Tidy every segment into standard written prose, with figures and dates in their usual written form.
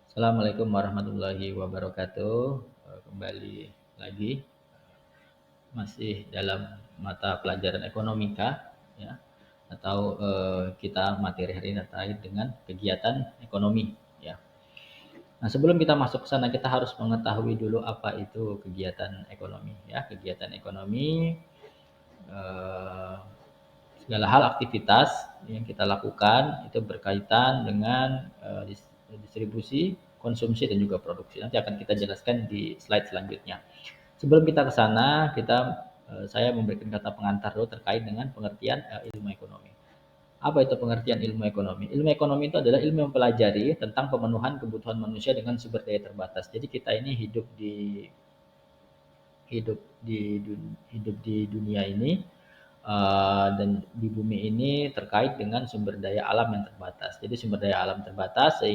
Assalamualaikum warahmatullahi wabarakatuh. Kembali lagi masih dalam mata pelajaran ekonomika, ya, atau kita materi hari ini terkait dengan kegiatan ekonomi, ya. Nah, sebelum kita masuk ke sana kita harus mengetahui dulu apa itu kegiatan ekonomi, ya. Kegiatan ekonomi eh, segala hal aktivitas yang kita lakukan itu berkaitan dengan distribusi, konsumsi dan juga produksi. Nanti akan kita jelaskan di slide selanjutnya. Sebelum kita ke sana, saya memberikan kata pengantar dulu terkait dengan pengertian ilmu ekonomi. Apa itu pengertian ilmu ekonomi? Ilmu ekonomi itu adalah ilmu yang mempelajari tentang pemenuhan kebutuhan manusia dengan sumber daya terbatas. Jadi kita ini hidup di hidup di dunia ini dan di bumi ini terkait dengan sumber daya alam yang terbatas. Jadi sumber daya alam terbatas,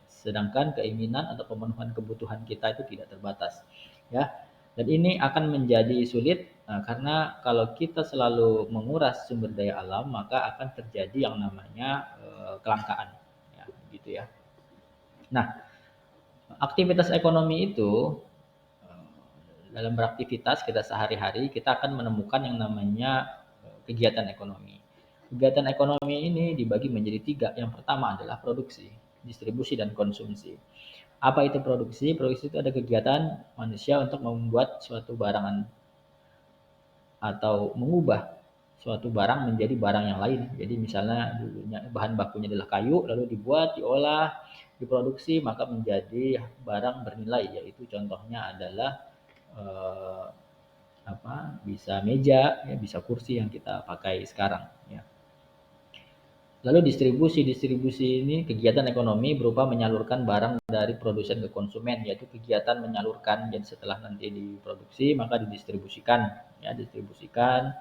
sedangkan keinginan atau pemenuhan kebutuhan kita itu tidak terbatas, ya. Dan ini akan menjadi sulit karena kalau kita selalu menguras sumber daya alam, maka akan terjadi yang namanya kelangkaan, ya, gitu ya. Nah, aktivitas ekonomi itu dalam beraktivitas kita sehari-hari kita akan menemukan yang namanya kegiatan ekonomi. Kegiatan ekonomi ini dibagi menjadi tiga. Yang pertama adalah produksi, distribusi, dan konsumsi. Apa itu produksi? Produksi itu ada kegiatan manusia untuk membuat suatu barang atau mengubah suatu barang menjadi barang yang lain. Jadi misalnya dulunya bahan bakunya adalah kayu, lalu dibuat, diolah, diproduksi, maka menjadi barang bernilai. Yaitu contohnya adalah eh, bisa meja, ya, bisa kursi yang kita pakai sekarang. Ya. Lalu distribusi ini kegiatan ekonomi berupa menyalurkan barang dari produsen ke konsumen, yaitu kegiatan menyalurkan. Jadi setelah nanti diproduksi maka didistribusikan, ya, distribusikan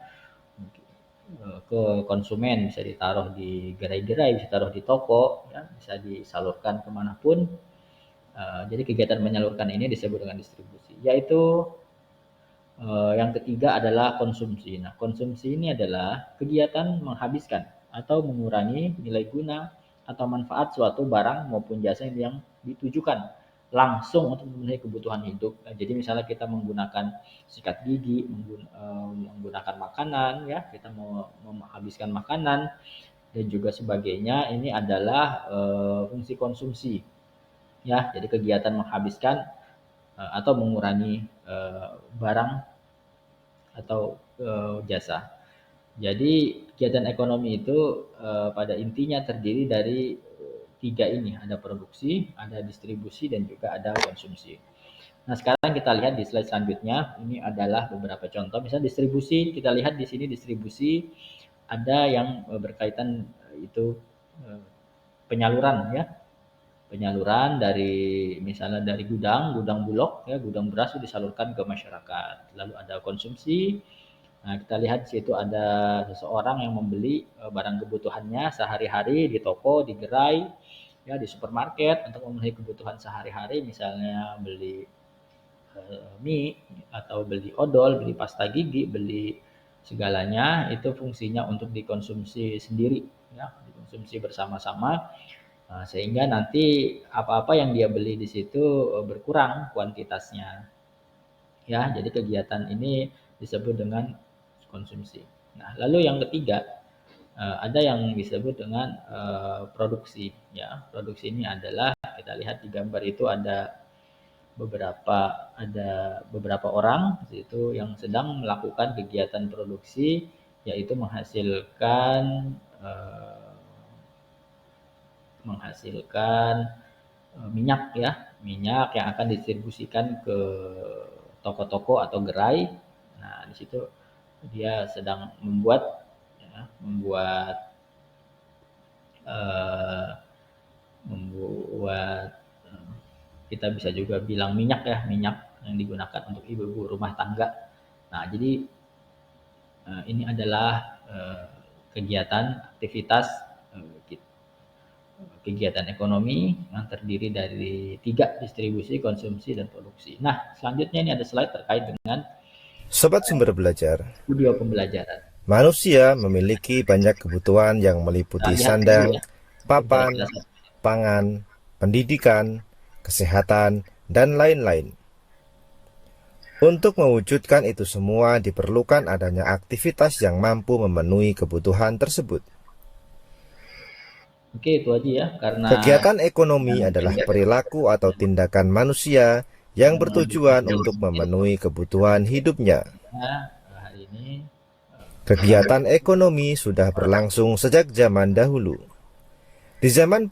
ke konsumen, bisa ditaruh di gerai-gerai, bisa ditaruh di toko, ya, bisa disalurkan kemanapun. Jadi kegiatan menyalurkan ini disebut dengan distribusi. Yaitu yang ketiga adalah konsumsi. Nah, konsumsi ini adalah kegiatan menghabiskan atau mengurangi nilai guna atau manfaat suatu barang maupun jasa yang ditujukan langsung untuk memenuhi kebutuhan hidup. Nah, jadi misalnya kita menggunakan sikat gigi, menggunakan makanan, ya, kita mau menghabiskan makanan dan juga sebagainya. Ini adalah fungsi konsumsi, ya. Jadi kegiatan menghabiskan atau mengurangi barang atau jasa. Jadi kegiatan ekonomi itu pada intinya terdiri dari tiga ini, ada produksi, ada distribusi, dan juga ada konsumsi. Nah, sekarang kita lihat di slide selanjutnya, ini adalah beberapa contoh. Misalnya distribusi, kita lihat di sini distribusi ada yang berkaitan itu penyaluran, ya. Penyaluran dari misalnya dari gudang Bulog, ya, gudang beras itu disalurkan ke masyarakat. Lalu ada konsumsi. Nah, kita lihat di situ ada seseorang yang membeli barang kebutuhannya sehari-hari di toko, di gerai, ya, di supermarket untuk memenuhi kebutuhan sehari-hari, misalnya beli mie atau beli odol, beli pasta gigi, beli segalanya itu fungsinya untuk dikonsumsi sendiri, ya, dikonsumsi bersama-sama. Nah, sehingga nanti apa-apa yang dia beli di situ berkurang kuantitasnya, ya. Jadi kegiatan ini disebut dengan konsumsi. Nah, lalu yang ketiga ada yang disebut dengan produksi, ya. Produksi ini adalah kita lihat di gambar itu ada beberapa orang di situ yang sedang melakukan kegiatan produksi, yaitu menghasilkan minyak, ya, minyak yang akan didistribusikan ke toko-toko atau gerai. Nah, di situ dia sedang membuat, ya, eh, membuat kita bisa juga bilang minyak, ya, minyak yang digunakan untuk ibu-ibu rumah tangga. Nah, jadi ini adalah kegiatan aktivitas kegiatan ekonomi yang terdiri dari tiga, distribusi, konsumsi, dan produksi. Nah, selanjutnya ini ada slide terkait dengan Sobat Sumber Belajar, studio pembelajaran. manusia memiliki banyak kebutuhan yang Kita meliputi lihat dulu, sandang, ya, untuk papan, dasar. pangan, pendidikan, kesehatan, dan lain-lain. Untuk mewujudkan itu semua diperlukan adanya aktivitas yang mampu memenuhi kebutuhan tersebut. Oke, itu aja ya, karena Kegiatan ekonomi adalah kegiatan perilaku atau tindakan manusia yang yang bertujuan menunjukkan untuk memenuhi kebutuhan hidupnya. hari ini Kegiatan ekonomi sudah berlangsung sejak zaman dahulu. Di zaman